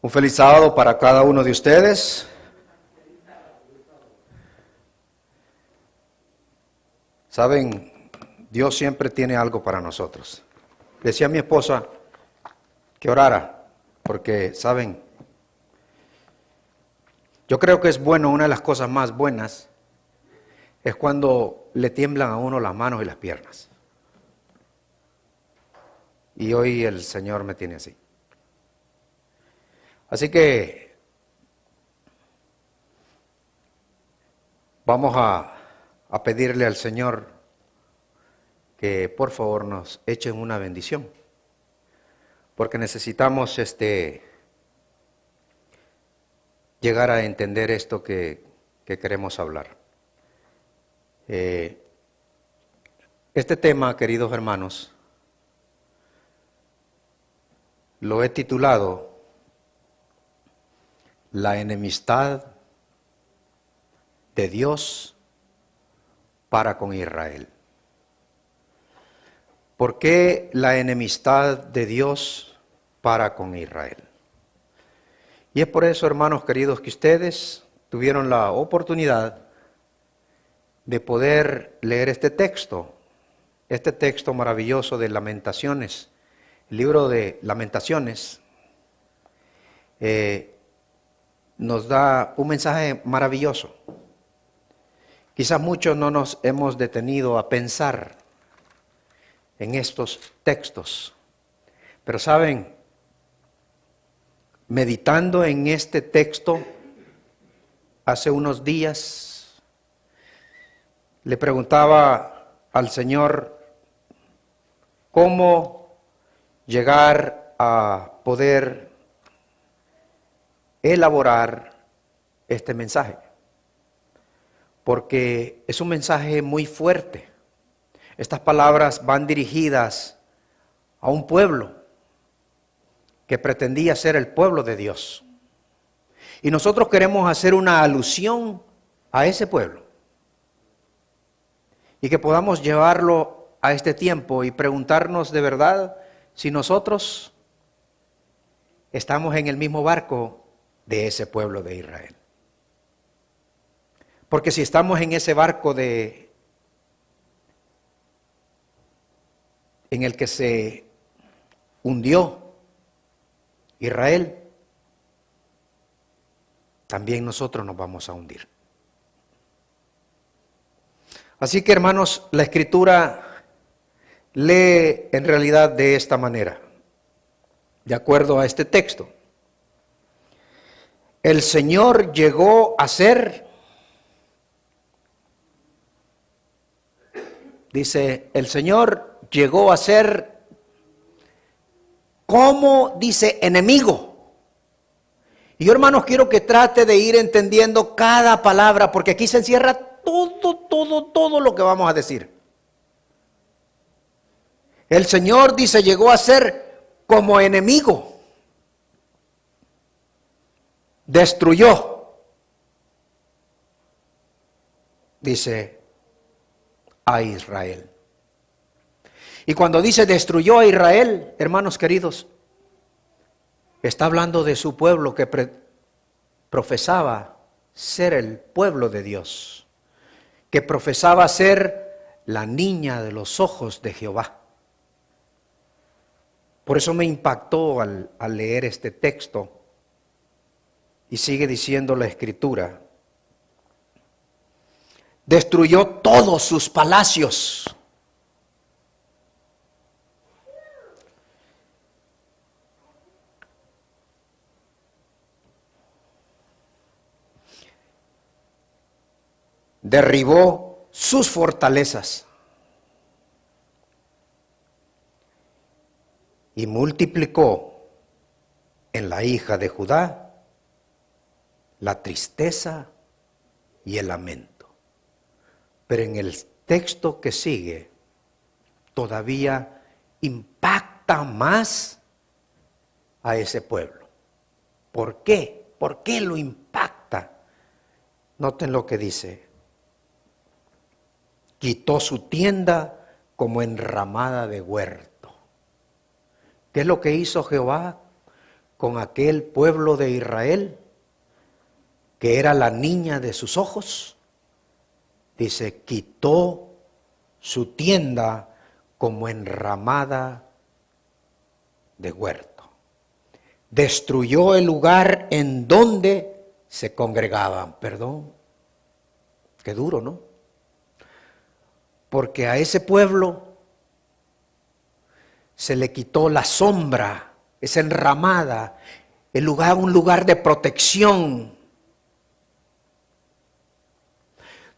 Un feliz sábado para cada uno de ustedes. Saben, Dios siempre tiene algo para nosotros. Decía a mi esposa que orara, porque, saben, yo creo que es bueno, una de las cosas más buenas es cuando le tiemblan a uno las manos y las piernas. Y hoy el Señor me tiene así. Así que vamos a pedirle al Señor que por favor nos echen una bendición, porque necesitamos llegar a entender esto que queremos hablar. Este tema, queridos hermanos, lo he titulado La enemistad de Dios para con Israel. ¿Por qué la enemistad de Dios para con Israel? Y es por eso, hermanos queridos, que ustedes tuvieron la oportunidad de poder leer este texto maravilloso de Lamentaciones, el libro de Lamentaciones. Nos da un mensaje maravilloso. Quizás muchos no nos hemos detenido a pensar en estos textos, pero saben, meditando en este texto, hace unos días, le preguntaba al Señor cómo llegar a poder elaborar este mensaje, porque es un mensaje muy fuerte. Estas palabras van dirigidas a un pueblo que pretendía ser el pueblo de Dios, y nosotros queremos hacer una alusión a ese pueblo y que podamos llevarlo a este tiempo y preguntarnos de verdad si nosotros estamos en el mismo barco de ese pueblo de Israel. Porque si estamos en ese barco en el que se hundió Israel, también nosotros nos vamos a hundir. Así que, hermanos, la Escritura lee en realidad de esta manera, de acuerdo a este texto. El Señor llegó a ser, dice, el Señor llegó a ser, como dice, enemigo. Y yo, hermanos, quiero que trate de ir entendiendo cada palabra, porque aquí se encierra todo lo que vamos a decir. El Señor, dice, llegó a ser como enemigo. Destruyó, dice, a Israel. Y cuando dice destruyó a Israel, hermanos queridos, está hablando de su pueblo que profesaba ser el pueblo de Dios, que profesaba ser la niña de los ojos de Jehová. Por eso me impactó al leer este texto. Y sigue diciendo la Escritura, destruyó todos sus palacios. Derribó sus fortalezas y multiplicó en la hija de Judá la tristeza y el lamento. Pero en el texto que sigue, todavía impacta más a ese pueblo. ¿Por qué? ¿Por qué lo impacta? Noten lo que dice. Quitó su tienda como enramada de huerto. ¿Qué es lo que hizo Jehová con aquel pueblo de Israel, que era la niña de sus ojos? Dice, quitó su tienda como enramada de huerto. Destruyó el lugar en donde se congregaban. Perdón, qué duro, ¿no? Porque a ese pueblo se le quitó la sombra, esa enramada, el lugar, un lugar de protección,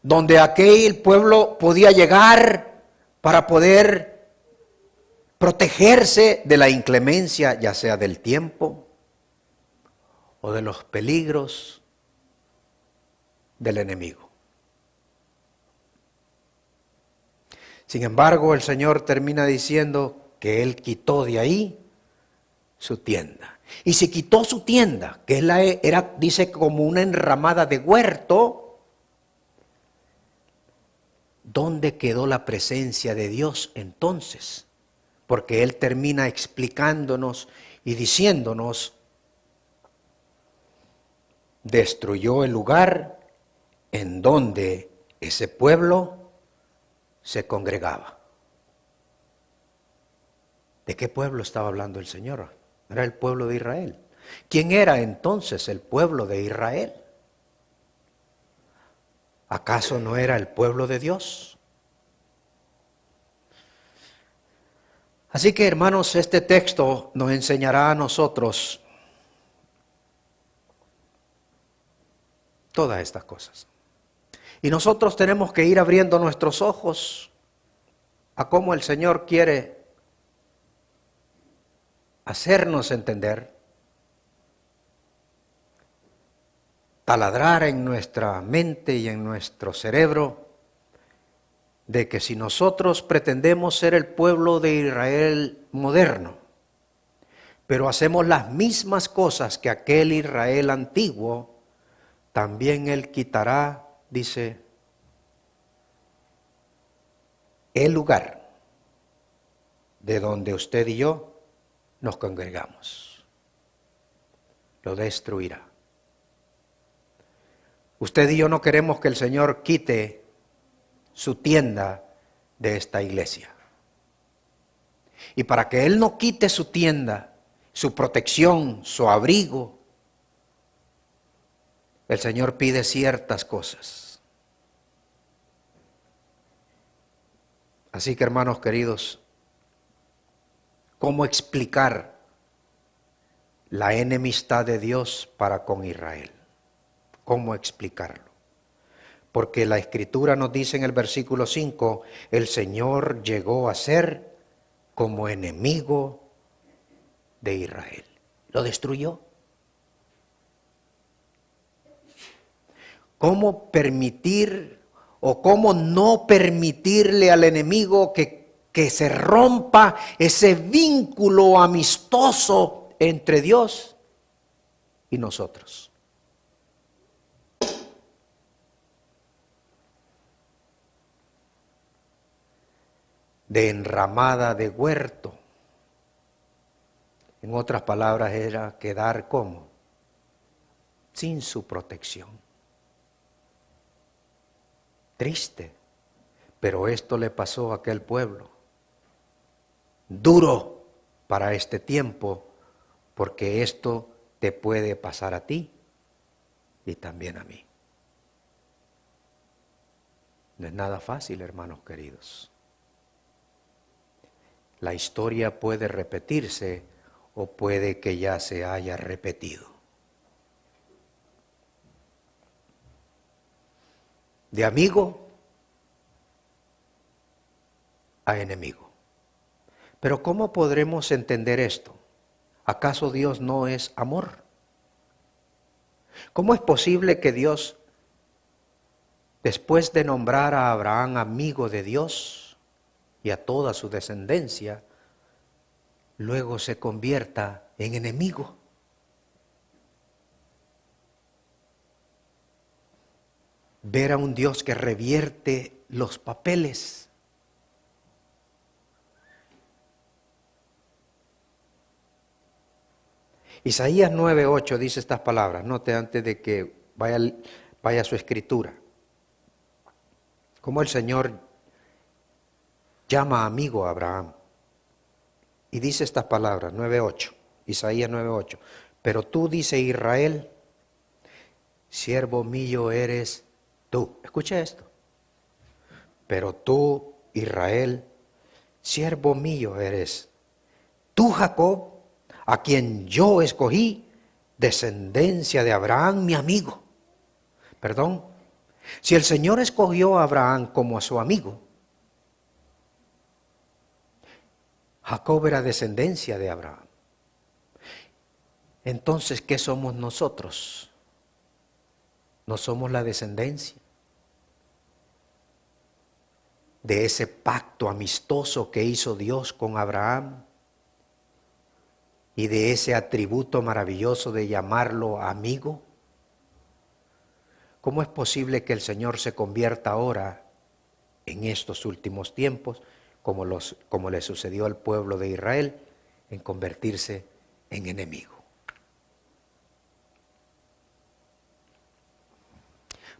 donde aquel pueblo podía llegar para poder protegerse de la inclemencia, ya sea del tiempo o de los peligros del enemigo. Sin embargo, el Señor termina diciendo que Él quitó de ahí su tienda. Y si quitó su tienda, que era, dice, como una enramada de huerto, ¿dónde quedó la presencia de Dios entonces? Porque Él termina explicándonos y diciéndonos, destruyó el lugar en donde ese pueblo se congregaba. ¿De qué pueblo estaba hablando el Señor? Era el pueblo de Israel. ¿Quién era entonces el pueblo de Israel? ¿Acaso no era el pueblo de Dios? Así que, hermanos, este texto nos enseñará a nosotros todas estas cosas. Y nosotros tenemos que ir abriendo nuestros ojos a cómo el Señor quiere hacernos entender, taladrar en nuestra mente y en nuestro cerebro, de que si nosotros pretendemos ser el pueblo de Israel moderno, pero hacemos las mismas cosas que aquel Israel antiguo, también Él quitará, dice, el lugar de donde usted y yo nos congregamos. Lo destruirá. Usted y yo no queremos que el Señor quite su tienda de esta iglesia. Y para que Él no quite su tienda, su protección, su abrigo, el Señor pide ciertas cosas. Así que, hermanos queridos, ¿cómo explicar la enemistad de Dios para con Israel? ¿Cómo explicarlo? Porque la Escritura nos dice en el versículo 5, el Señor llegó a ser como enemigo de Israel. Lo destruyó. ¿Cómo permitir o cómo no permitirle al enemigo que se rompa ese vínculo amistoso entre Dios y nosotros? De enramada de huerto. En otras palabras, era quedar como sin su protección. Triste, pero esto le pasó a aquel pueblo. Duro para este tiempo, porque esto te puede pasar a ti y también a mí. No es nada fácil, hermanos queridos. La historia puede repetirse o puede que ya se haya repetido. De amigo a enemigo. Pero ¿cómo podremos entender esto? ¿Acaso Dios no es amor? ¿Cómo es posible que Dios, después de nombrar a Abraham amigo de Dios y a toda su descendencia, luego se convierta en enemigo? Ver a un Dios que revierte los papeles. Isaías 9:8 dice estas palabras. Note antes de que vaya a su escritura. Cómo el Señor llama amigo a Abraham. Y dice estas palabras, 9:8, Isaías 9:8. Pero tú, dice Israel, siervo mío eres tú. Escucha esto. Pero tú, Israel, siervo mío eres. Tú, Jacob, a quien yo escogí, descendencia de Abraham, mi amigo. Perdón. Si el Señor escogió a Abraham como a su amigo, Jacob era descendencia de Abraham. Entonces, ¿qué somos nosotros? ¿No somos la descendencia de ese pacto amistoso que hizo Dios con Abraham? Y de ese atributo maravilloso de llamarlo amigo. ¿Cómo es posible que el Señor se convierta ahora, en estos últimos tiempos, como le sucedió al pueblo de Israel, en convertirse en enemigo?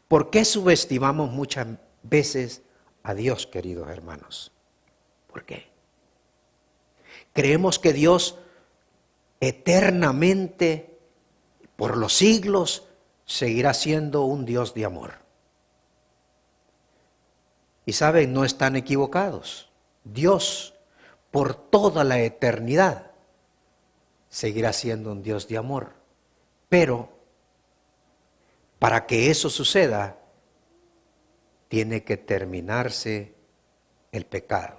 ¿Por qué subestimamos muchas veces a Dios, queridos hermanos? ¿Por qué? Creemos que Dios eternamente, por los siglos, seguirá siendo un Dios de amor. Y saben, no están equivocados. Dios, por toda la eternidad, seguirá siendo un Dios de amor. Pero, para que eso suceda, tiene que terminarse el pecado.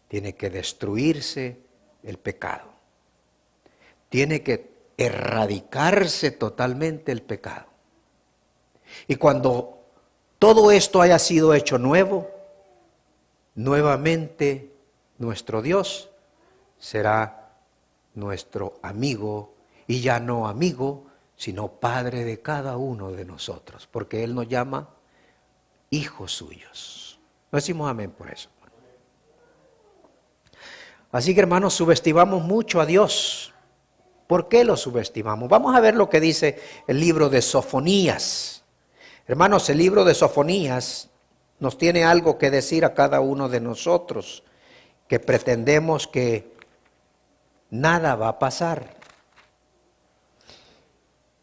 Tiene que destruirse el pecado. Tiene que erradicarse totalmente el pecado. Y cuando todo esto haya sido hecho nuevo, nuevamente nuestro Dios será nuestro amigo, y ya no amigo, sino Padre de cada uno de nosotros, porque Él nos llama hijos suyos. No decimos amén por eso. Así que, hermanos, subestimamos mucho a Dios. ¿Por qué lo subestimamos? Vamos a ver lo que dice el libro de Sofonías. Hermanos, el libro de Sofonías nos tiene algo que decir a cada uno de nosotros, que pretendemos que nada va a pasar.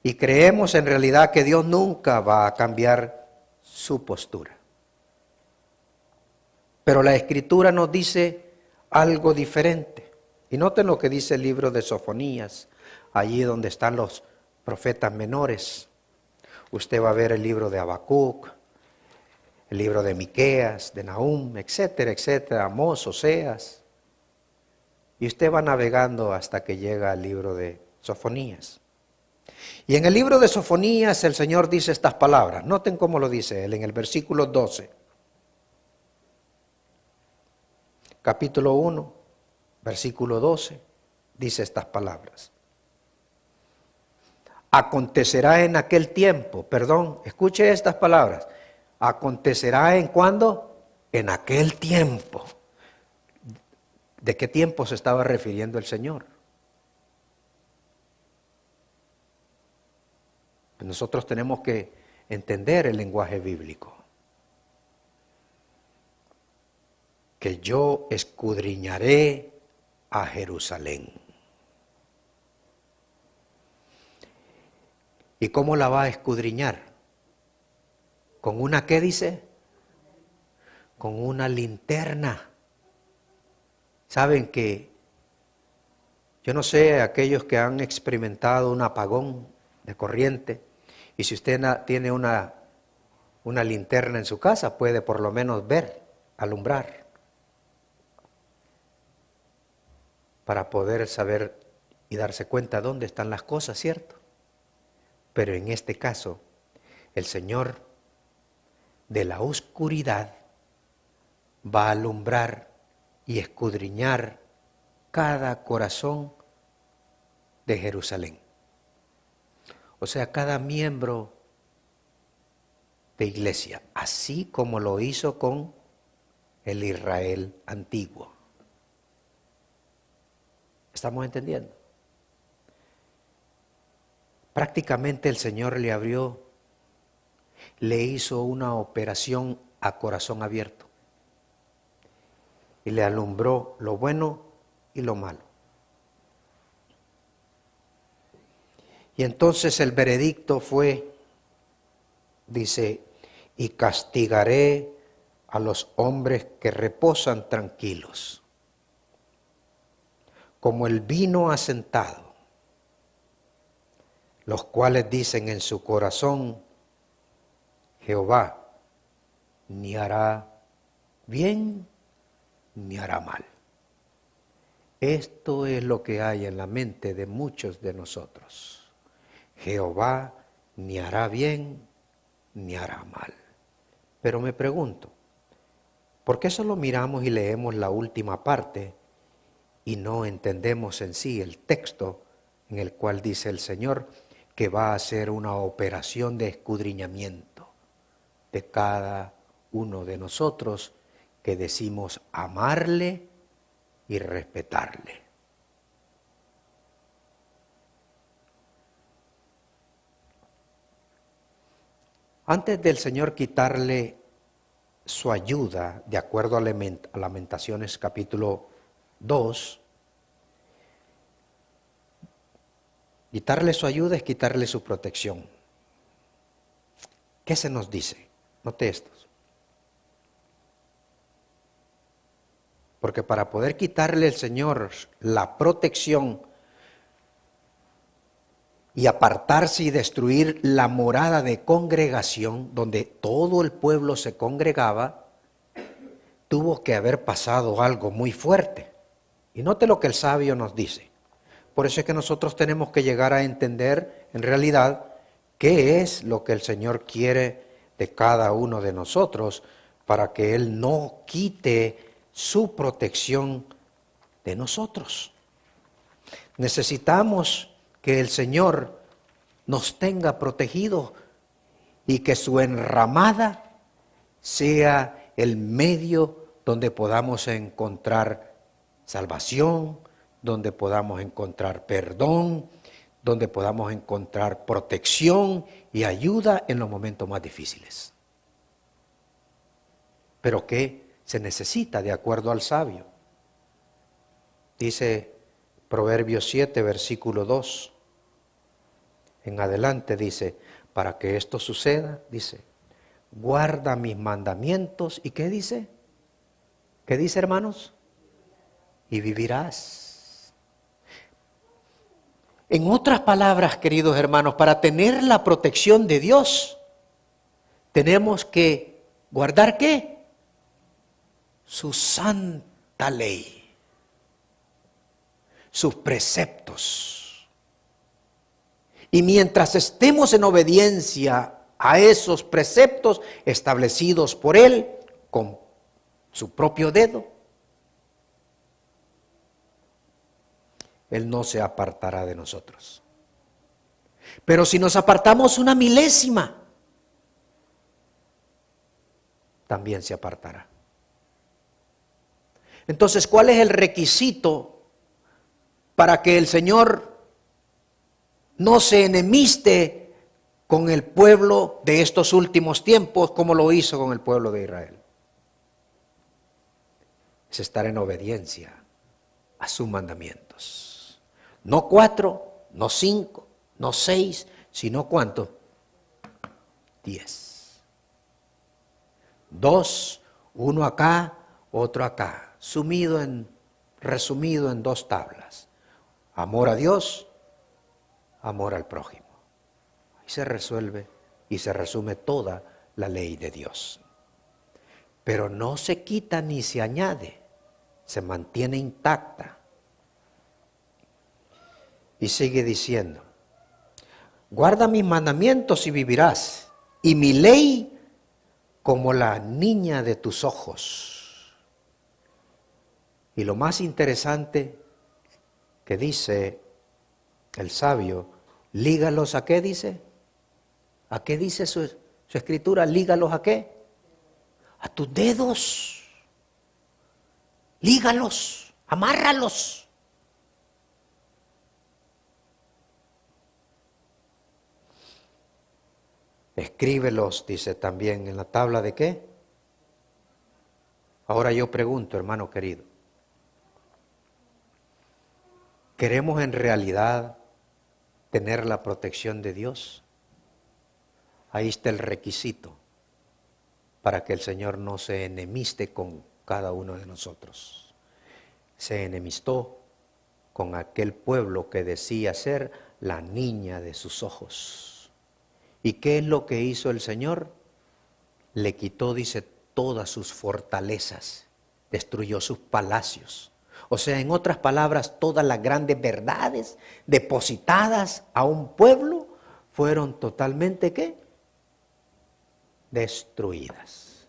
Y creemos en realidad que Dios nunca va a cambiar su postura. Pero la Escritura nos dice algo diferente. Y noten lo que dice el libro de Sofonías, allí donde están los profetas menores. Usted va a ver el libro de Habacuc, el libro de Miqueas, de Nahum, etcétera, etcétera, Amós, Oseas. Y usted va navegando hasta que llega al libro de Sofonías. Y en el libro de Sofonías el Señor dice estas palabras. Noten cómo lo dice Él en el versículo 12. Capítulo 1, versículo 12, dice estas palabras. Acontecerá en aquel tiempo, escuche estas palabras. Acontecerá en ¿cuándo? En aquel tiempo. ¿De qué tiempo se estaba refiriendo el Señor? Nosotros tenemos que entender el lenguaje bíblico. Que yo escudriñaré a Jerusalén. ¿Y cómo la va a escudriñar? ¿Con una qué dice? Con una linterna. Saben que, yo no sé, aquellos que han experimentado un apagón de corriente, y si usted tiene una linterna en su casa, puede por lo menos ver, alumbrar, para poder saber y darse cuenta dónde están las cosas, ¿cierto? Pero en este caso, el Señor de la oscuridad va a alumbrar y escudriñar cada corazón de Jerusalén. O sea, cada miembro de iglesia, así como lo hizo con el Israel antiguo. ¿Estamos entendiendo? prácticamente el Señor le hizo una operación a corazón abierto y le alumbró lo bueno y lo malo. Y entonces el veredicto fue, dice, y castigaré a los hombres que reposan tranquilos, como el vino asentado, los cuales dicen en su corazón, Jehová ni hará bien ni hará mal. Esto es lo que hay en la mente de muchos de nosotros. Jehová ni hará bien ni hará mal. Pero me pregunto, ¿por qué solo miramos y leemos la última parte y no entendemos en sí el texto en el cual dice el Señor que va a hacer una operación de escudriñamiento de cada uno de nosotros que decimos amarle y respetarle? Antes del Señor quitarle su ayuda, de acuerdo a Lamentaciones capítulo 2, quitarle su ayuda es quitarle su protección. ¿Qué se nos dice? Note estos. Porque para poder quitarle el Señor la protección y apartarse y destruir la morada de congregación donde todo el pueblo se congregaba, tuvo que haber pasado algo muy fuerte. Y note lo que el sabio nos dice. Por eso es que nosotros tenemos que llegar a entender en realidad qué es lo que el Señor quiere de cada uno de nosotros para que Él no quite su protección de nosotros. Necesitamos que el Señor nos tenga protegidos y que su enramada sea el medio donde podamos encontrar salvación, donde podamos encontrar perdón, donde podamos encontrar protección y ayuda en los momentos más difíciles. Pero ¿qué se necesita de acuerdo al sabio? Dice Proverbios 7, versículo 2. En adelante dice, para que esto suceda, dice, guarda mis mandamientos. ¿Y qué dice? ¿Qué dice, hermanos? Y vivirás. En otras palabras, queridos hermanos, para tener la protección de Dios, tenemos que guardar ¿qué? Su santa ley, sus preceptos. Y mientras estemos en obediencia a esos preceptos establecidos por Él con su propio dedo, Él no se apartará de nosotros. Pero si nos apartamos una milésima, también se apartará. Entonces, ¿cuál es el requisito para que el Señor no se enemiste con el pueblo de estos últimos tiempos como lo hizo con el pueblo de Israel? Es estar en obediencia a sus mandamientos. No 4, no 5, no 6, sino ¿cuánto? 10. 2, uno acá, otro acá, resumido en 2 tablas. Amor a Dios, amor al prójimo. Ahí se resuelve y se resume toda la ley de Dios. Pero no se quita ni se añade, se mantiene intacta. Y sigue diciendo, guarda mis mandamientos y vivirás, y mi ley como la niña de tus ojos. Y lo más interesante que dice el sabio, lígalos ¿a qué dice? ¿A qué dice su escritura? Lígalos ¿a qué? A tus dedos. Lígalos, amárralos. Escríbelos, dice también, en la tabla de ¿qué? Ahora yo pregunto, hermano querido, ¿queremos en realidad tener la protección de Dios? Ahí está el requisito para que el Señor no se enemiste con cada uno de nosotros. Se enemistó con aquel pueblo que decía ser la niña de sus ojos. ¿Y qué es lo que hizo el Señor? Le quitó, dice, todas sus fortalezas, destruyó sus palacios. O sea, en otras palabras, todas las grandes verdades depositadas a un pueblo fueron totalmente, ¿qué? Destruidas.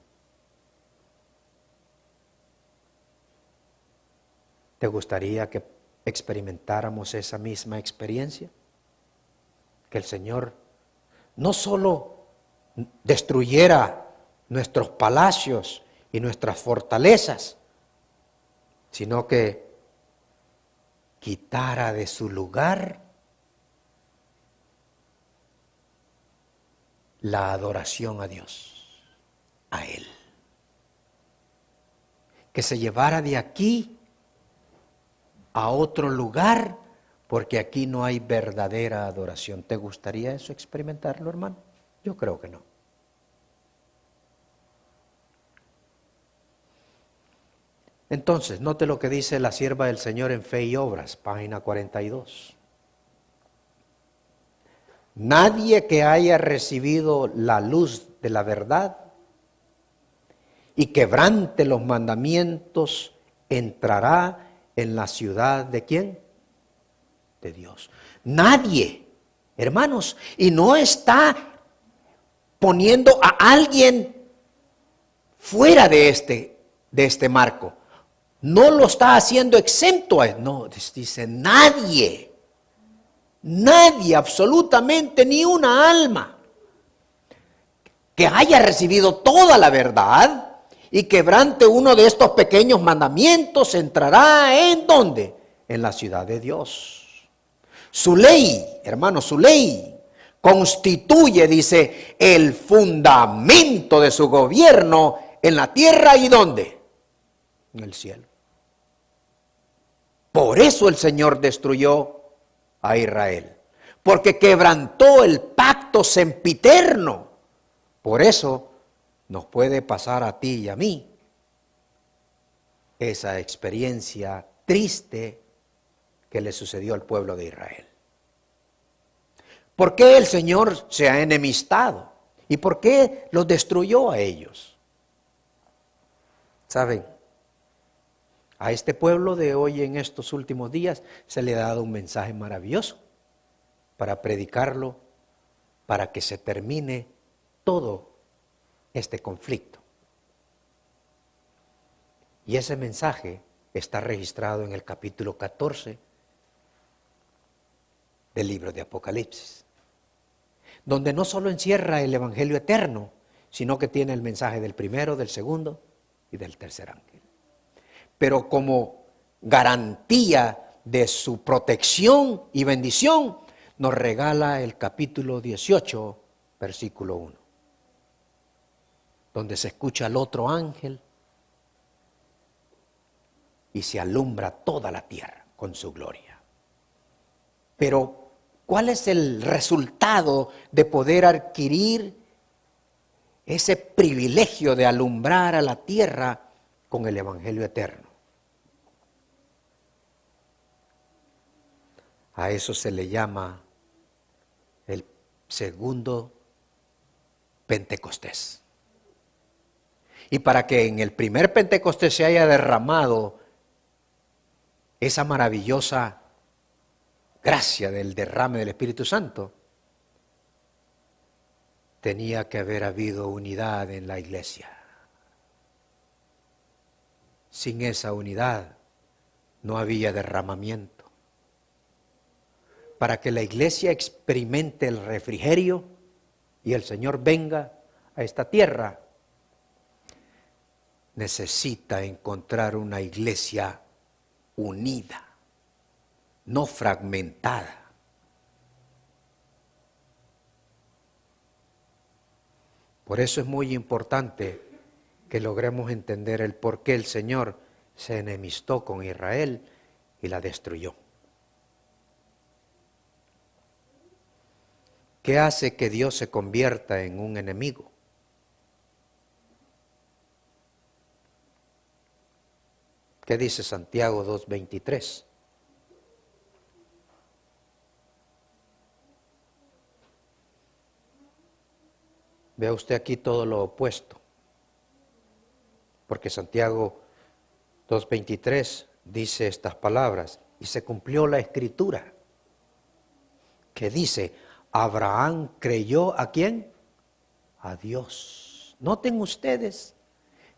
¿Te gustaría que experimentáramos esa misma experiencia? Que el Señor no solo destruyera nuestros palacios y nuestras fortalezas, sino que quitara de su lugar la adoración a Dios, a Él. Que se llevara de aquí a otro lugar, porque aquí no hay verdadera adoración. ¿Te gustaría eso experimentarlo, hermano? Yo creo que no. Entonces, note lo que dice la sierva del Señor en Fe y Obras, página 42. Nadie que haya recibido la luz de la verdad y quebrante los mandamientos entrará en la ciudad ¿de quién? De Dios. Nadie, hermanos, y no está poniendo a alguien fuera de este marco. No lo está haciendo exento a él. No, dice nadie. Nadie, absolutamente ni una alma que haya recibido toda la verdad y quebrante uno de estos pequeños mandamientos entrará ¿en dónde? En la ciudad de Dios. Su ley, hermano, su ley constituye, dice, el fundamento de su gobierno en la tierra y ¿dónde? En el cielo. Por eso el Señor destruyó a Israel, porque quebrantó el pacto sempiterno. Por eso nos puede pasar a ti y a mí esa experiencia triste que le sucedió al pueblo de Israel. ¿Por qué el Señor se ha enemistado? ¿Y por qué los destruyó a ellos? ¿Saben? A este pueblo de hoy en estos últimos días se le ha dado un mensaje maravilloso para predicarlo, para que se termine todo este conflicto. Y ese mensaje está registrado en el capítulo 14 del libro de Apocalipsis, donde no solo encierra el evangelio eterno, sino que tiene el mensaje del primero, del segundo y del tercer ángel. Pero como garantía de su protección y bendición, nos regala el capítulo 18, versículo 1, donde se escucha al otro ángel y se alumbra toda la tierra con su gloria. Pero, ¿cuál es el resultado de poder adquirir ese privilegio de alumbrar a la tierra con el evangelio eterno? A eso se le llama el segundo Pentecostés. Y para que en el primer Pentecostés se haya derramado esa maravillosa gracia del derrame del Espíritu Santo, tenía que haber habido unidad en la iglesia. Sin esa unidad no había derramamiento. Para que la iglesia experimente el refrigerio y el Señor venga a esta tierra, necesita encontrar una iglesia unida, no fragmentada. Por eso es muy importante que logremos entender el por qué el Señor se enemistó con Israel y la destruyó. ¿Qué hace que Dios se convierta en un enemigo? ¿Qué dice Santiago 2:23? Vea usted aquí todo lo opuesto, porque Santiago 2:23 dice estas palabras, y se cumplió la escritura, que dice, Abraham creyó ¿a quién? A Dios. Noten ustedes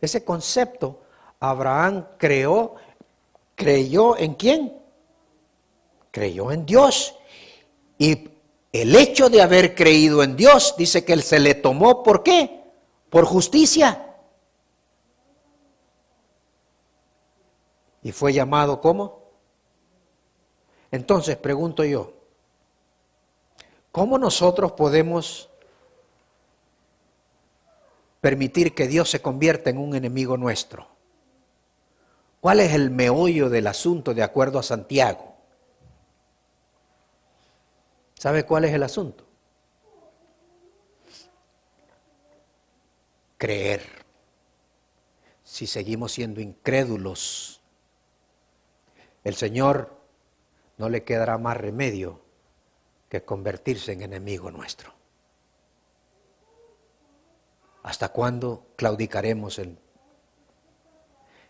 ese concepto, Abraham creyó ¿en quién? Creyó en Dios. Y el hecho de haber creído en Dios, dice que él se le tomó, ¿por qué? Por justicia. Y fue llamado ¿cómo? Entonces pregunto yo, ¿cómo nosotros podemos permitir que Dios se convierta en un enemigo nuestro? ¿Cuál es el meollo del asunto de acuerdo a Santiago? ¿Sabe cuál es el asunto? Creer. Si seguimos siendo incrédulos, el Señor no le quedará más remedio que convertirse en enemigo nuestro. ¿Hasta cuándo claudicaremos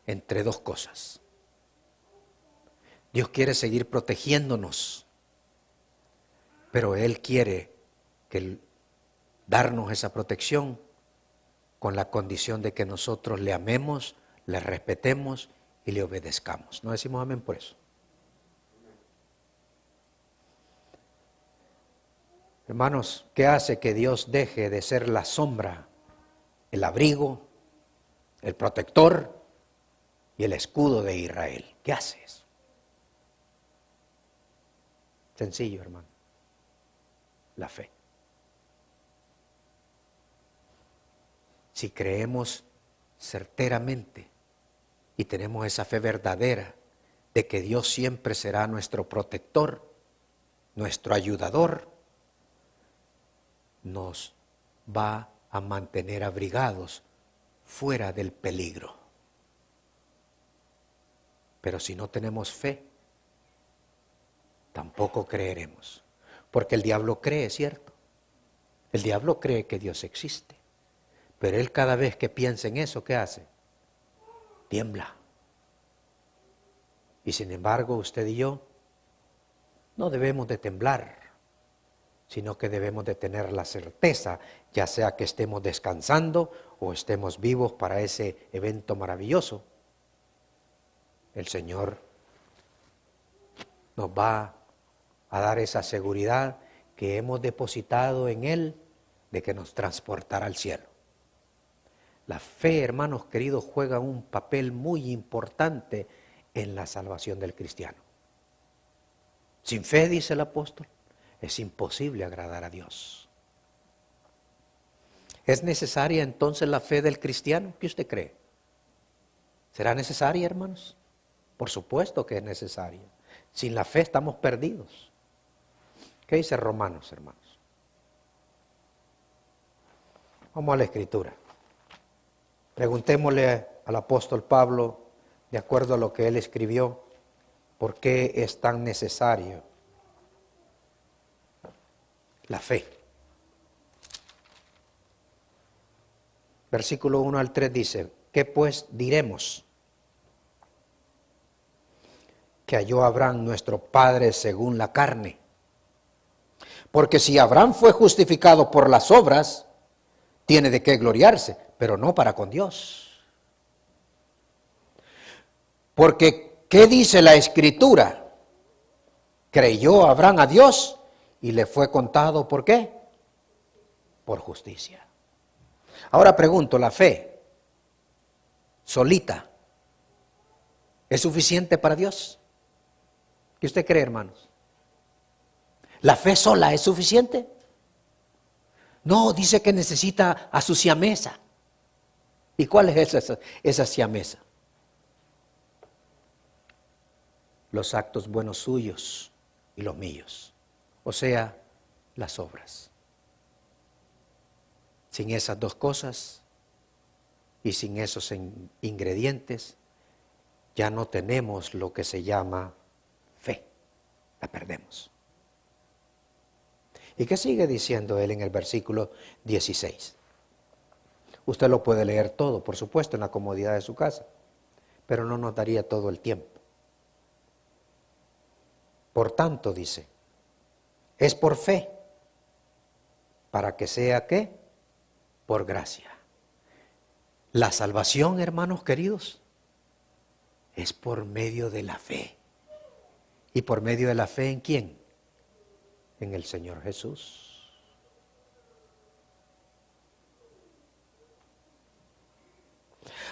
entre dos cosas? Dios quiere seguir protegiéndonos, pero Él quiere darnos esa protección con la condición de que nosotros le amemos, le respetemos y le obedezcamos. ¿No decimos amén por eso? Hermanos, ¿qué hace que Dios deje de ser la sombra, el abrigo, el protector y el escudo de Israel? ¿Qué hace eso? Sencillo, hermano. La fe. Si creemos certeramente y tenemos esa fe verdadera de que Dios siempre será nuestro protector, nuestro ayudador, nos va a mantener abrigados fuera del peligro. Pero si no tenemos fe, tampoco creeremos. Porque el diablo cree, ¿cierto? El diablo cree que Dios existe. Pero él cada vez que piensa en eso, ¿qué hace? Tiembla. Y sin embargo, usted y yo no debemos de temblar, sino que debemos de tener la certeza, ya sea que estemos descansando o estemos vivos para ese evento maravilloso. El Señor nos va a dar esa seguridad que hemos depositado en Él de que nos transportará al cielo. La fe, hermanos queridos, juega un papel muy importante en la salvación del cristiano. Sin fe, dice el apóstol, es imposible agradar a Dios. ¿Es necesaria entonces la fe del cristiano? ¿Qué usted cree? ¿Será necesaria, hermanos? Por supuesto que es necesaria. Sin la fe estamos perdidos. ¿Qué dice Romanos, hermanos? Vamos a la Escritura. Preguntémosle al apóstol Pablo, de acuerdo a lo que él escribió, ¿por qué es tan necesario la fe? Versículo 1 al 3 dice, ¿qué pues diremos? Que halló Abraham nuestro padre según la carne. Porque si Abraham fue justificado por las obras, tiene de qué gloriarse, pero no para con Dios. Porque, ¿qué dice la Escritura? Creyó Abraham a Dios y le fue contado, ¿por qué? Por justicia. Ahora pregunto, ¿la fe solita es suficiente para Dios? ¿Qué usted cree, hermanos? ¿La fe sola es suficiente? No, dice que necesita a su siamesa. ¿Y cuál es esa siamesa? Los actos buenos suyos y los míos. O sea, las obras. Sin esas dos cosas y sin esos ingredientes, ya no tenemos lo que se llama fe. La perdemos. ¿Y qué sigue diciendo él en el versículo 16? Usted lo puede leer todo, por supuesto, en la comodidad de su casa, pero no nos daría todo el tiempo. Por tanto, dice, es por fe, para que sea ¿qué? Por gracia. La salvación, hermanos queridos, es por medio de la fe. ¿Y por medio de la fe en quién? En el Señor Jesús.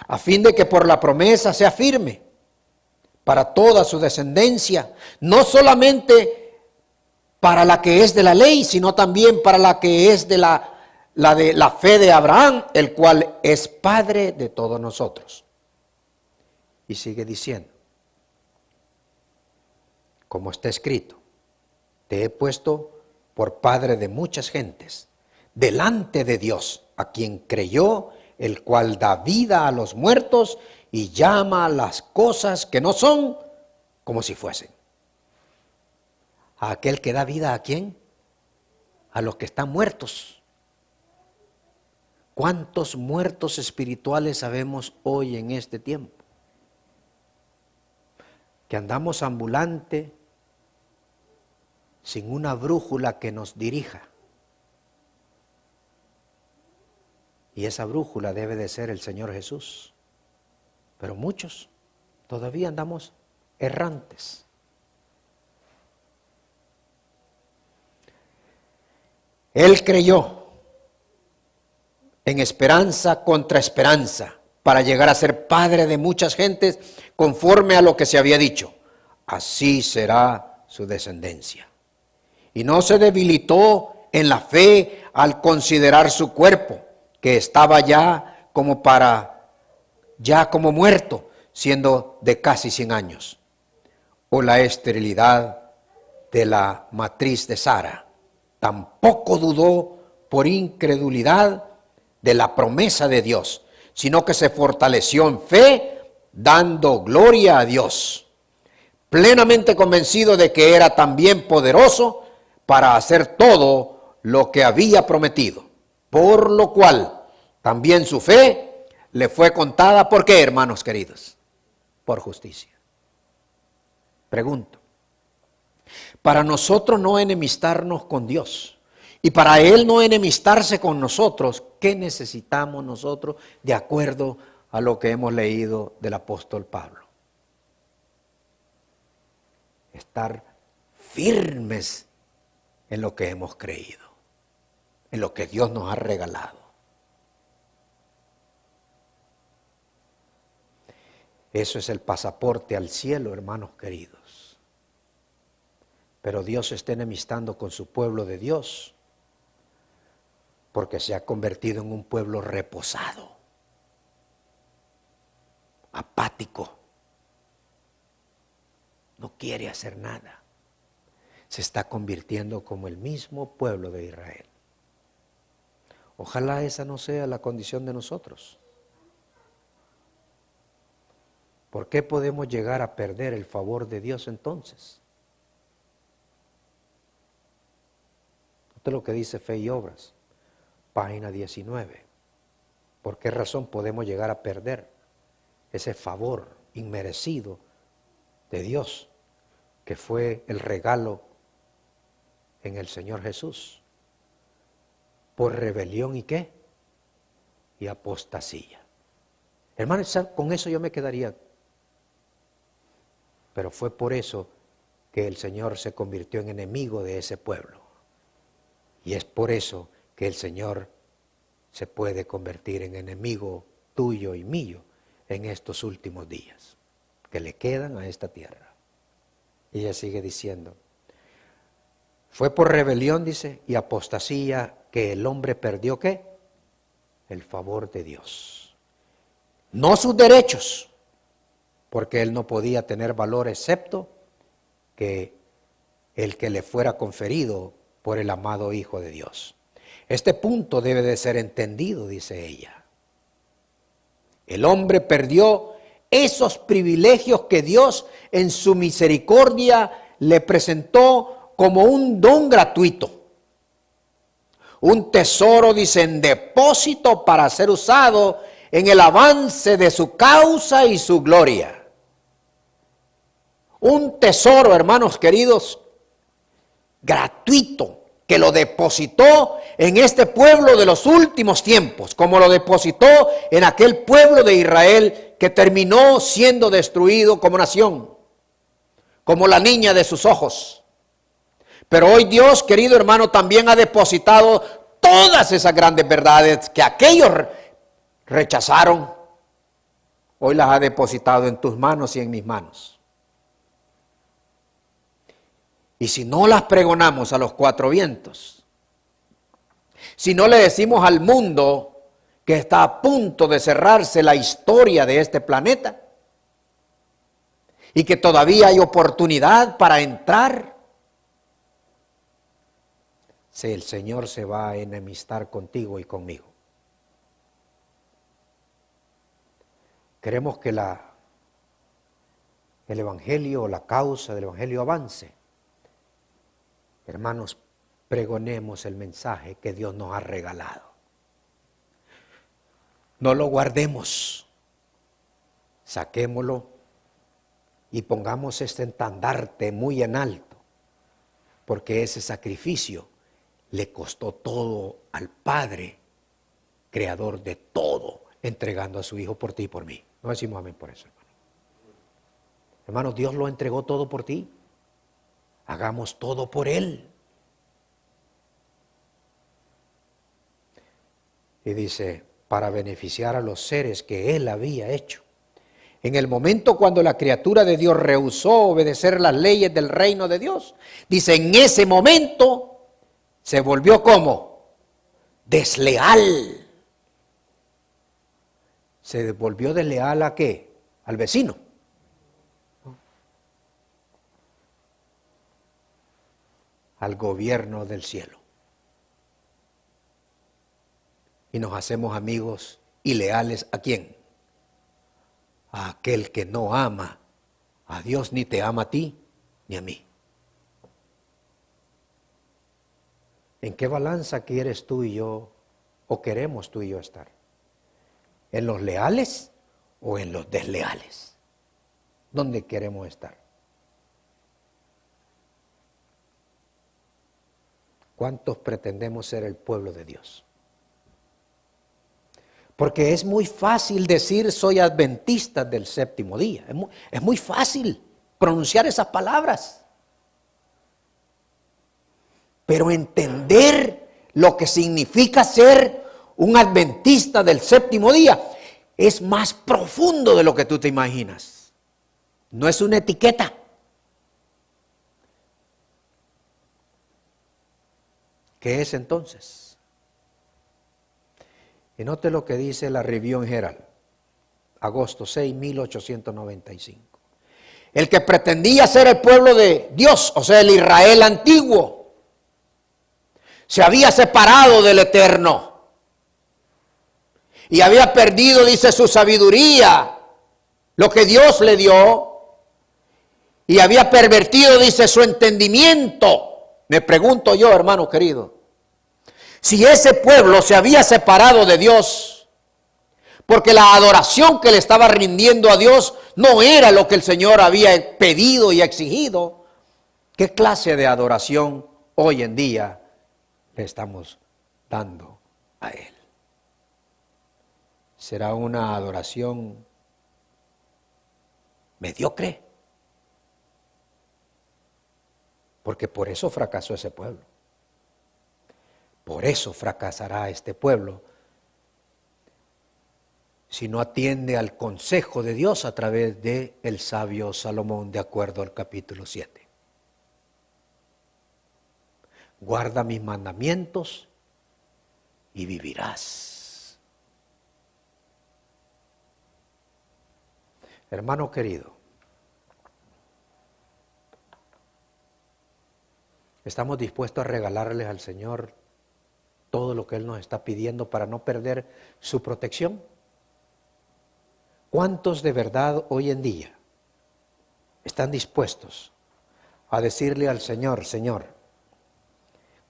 A fin de que por la promesa sea firme para toda su descendencia, no solamente para la que es de la ley, sino también para la que es de la fe de Abraham, el cual es Padre de todos nosotros. Y sigue diciendo, como está escrito, te he puesto por padre de muchas gentes, delante de Dios, a quien creyó, el cual da vida a los muertos y llama a las cosas que no son como si fuesen. A aquel que da vida, ¿a quién? A los que están muertos. ¿Cuántos muertos espirituales sabemos hoy en este tiempo? Que andamos ambulante sin una brújula que nos dirija. Y esa brújula debe de ser el Señor Jesús. Pero muchos todavía andamos errantes. Él creyó en esperanza contra esperanza para llegar a ser padre de muchas gentes conforme a lo que se había dicho. Así será su descendencia. Y no se debilitó en la fe al considerar su cuerpo, que estaba ya como muerto, siendo de casi 100 años. O la esterilidad de la matriz de Sara. Tampoco dudó por incredulidad de la promesa de Dios, sino que se fortaleció en fe, dando gloria a Dios, plenamente convencido de que era también poderoso para hacer todo lo que había prometido, por lo cual también su fe le fue contada. ¿Por qué, hermanos queridos? Por justicia. Pregunto, para nosotros no enemistarnos con Dios y para Él no enemistarse con nosotros, ¿qué necesitamos nosotros de acuerdo a lo que hemos leído del apóstol Pablo? Estar firmes en lo que hemos creído, en lo que Dios nos ha regalado. Eso es el pasaporte al cielo, hermanos queridos. Pero Dios se está enemistando con su pueblo de Dios, porque se ha convertido en un pueblo reposado, apático, no quiere hacer nada. Se está convirtiendo como el mismo pueblo de Israel. Ojalá esa no sea la condición de nosotros. ¿Por qué podemos llegar a perder el favor de Dios entonces? Esto es lo que dice Fe y Obras, página 19. ¿Por qué razón podemos llegar a perder ese favor inmerecido de Dios, que fue el regalo en el Señor Jesús? Por rebelión y ¿qué? Y apostasía. Hermanos, con eso yo me quedaría. Pero fue por eso que el Señor se convirtió en enemigo de ese pueblo. Y es por eso que el Señor se puede convertir en enemigo tuyo y mío en estos últimos días que le quedan a esta tierra. Y ella sigue diciendo, fue por rebelión, dice, y apostasía que el hombre perdió ¿qué? El favor de Dios. No sus derechos, porque él no podía tener valor excepto que el que le fuera conferido por el amado Hijo de Dios. Este punto debe de ser entendido, dice ella. El hombre perdió esos privilegios que Dios en su misericordia le presentó como un don gratuito. Un tesoro, dice, en depósito para ser usado en el avance de su causa y su gloria. Un tesoro, hermanos queridos, gratuito, que lo depositó en este pueblo de los últimos tiempos, como lo depositó en aquel pueblo de Israel que terminó siendo destruido como nación, como la niña de sus ojos. Pero hoy Dios, querido hermano, también ha depositado todas esas grandes verdades que aquellos rechazaron. Hoy las ha depositado en tus manos y en mis manos. Y si no las pregonamos a los cuatro vientos, si no le decimos al mundo que está a punto de cerrarse la historia de este planeta y que todavía hay oportunidad para entrar, el Señor se va a enemistar contigo y conmigo. Queremos que el Evangelio, la causa del Evangelio avance. Hermanos, pregonemos el mensaje que Dios nos ha regalado. No lo guardemos, saquémoslo y pongamos este estandarte muy en alto, porque ese sacrificio le costó todo al Padre, creador de todo, entregando a su Hijo por ti y por mí. No decimos amén por eso, hermano. Hermanos, Dios lo entregó todo por ti. Hagamos todo por Él. Y dice, para beneficiar a los seres que Él había hecho. En el momento cuando la criatura de Dios rehusó obedecer las leyes del reino de Dios, dice, en ese momento se volvió como desleal. ¿Se volvió desleal a qué? Al vecino. Al gobierno del cielo. Y nos hacemos amigos y leales ¿a quién? A aquel que no ama a Dios, ni te ama a ti, ni a mí. ¿En qué balanza quieres tú y yo, o queremos tú y yo estar? ¿En los leales o en los desleales? ¿Dónde queremos estar? ¿Cuántos pretendemos ser el pueblo de Dios? Porque es muy fácil decir soy adventista del séptimo día. Es muy fácil pronunciar esas palabras. Pero entender lo que significa ser un adventista del séptimo día es más profundo de lo que tú te imaginas. No es una etiqueta. ¿Qué es entonces? Y note lo que dice la Review Herald, agosto 6, 1895. El que pretendía ser el pueblo de Dios, o sea, el Israel antiguo, se había separado del Eterno y había perdido, dice, su sabiduría, lo que Dios le dio, y había pervertido, dice, su entendimiento. Me pregunto yo, hermano querido, si ese pueblo se había separado de Dios, porque la adoración que le estaba rindiendo a Dios no era lo que el Señor había pedido y exigido, ¿qué clase de adoración hoy en día le estamos dando a Él? ¿Será una adoración mediocre? Porque por eso fracasó ese pueblo. Por eso fracasará este pueblo si no atiende al consejo de Dios a través de el sabio Salomón, de acuerdo al capítulo 7. Guarda mis mandamientos y vivirás. Hermano querido, ¿estamos dispuestos a regalarles al Señor todo lo que Él nos está pidiendo para no perder su protección? ¿Cuántos de verdad hoy en día están dispuestos a decirle al Señor, Señor,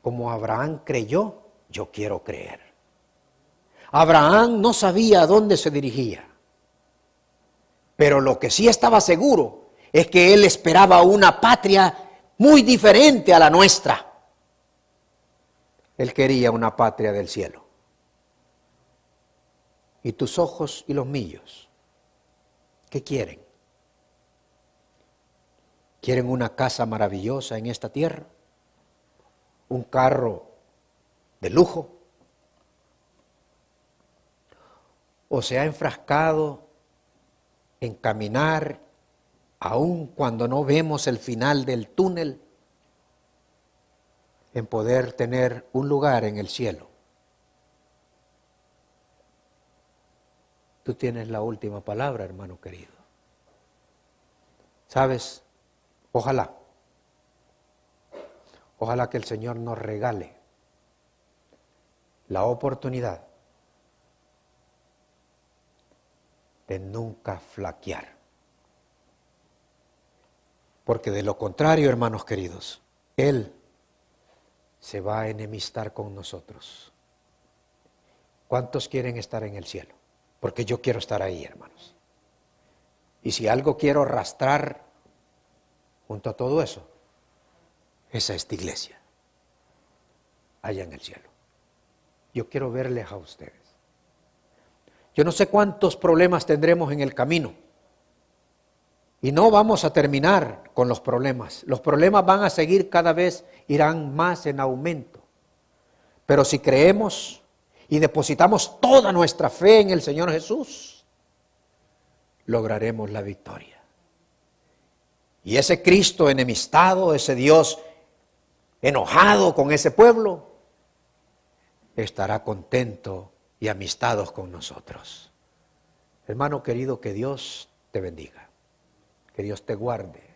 como Abraham creyó, yo quiero creer? Abraham no sabía a dónde se dirigía, pero lo que sí estaba seguro es que él esperaba una patria muy diferente a la nuestra. Él quería una patria del cielo. ¿Y tus ojos y los míos qué quieren? ¿Quieren una casa maravillosa en esta tierra? ¿Un carro de lujo? ¿O se ha enfrascado en caminar aun cuando no vemos el final del túnel, en poder tener un lugar en el cielo? Tú tienes la última palabra, hermano querido. ¿Sabes? Ojalá que el Señor nos regale la oportunidad de nunca flaquear. Porque de lo contrario, hermanos queridos, Él se va a enemistar con nosotros. ¿Cuántos quieren estar en el cielo? Porque yo quiero estar ahí, hermanos. Y si algo quiero arrastrar junto a todo eso, es a esta iglesia, allá en el cielo. Yo quiero verles a ustedes. Yo no sé cuántos problemas tendremos en el camino. Y no vamos a terminar con los problemas. Los problemas van a seguir cada vez, irán más en aumento. Pero si creemos y depositamos toda nuestra fe en el Señor Jesús, lograremos la victoria. Y ese Cristo enemistado, ese Dios enojado con ese pueblo, estará contento y amistados con nosotros. Hermano querido, que Dios te bendiga, que Dios te guarde,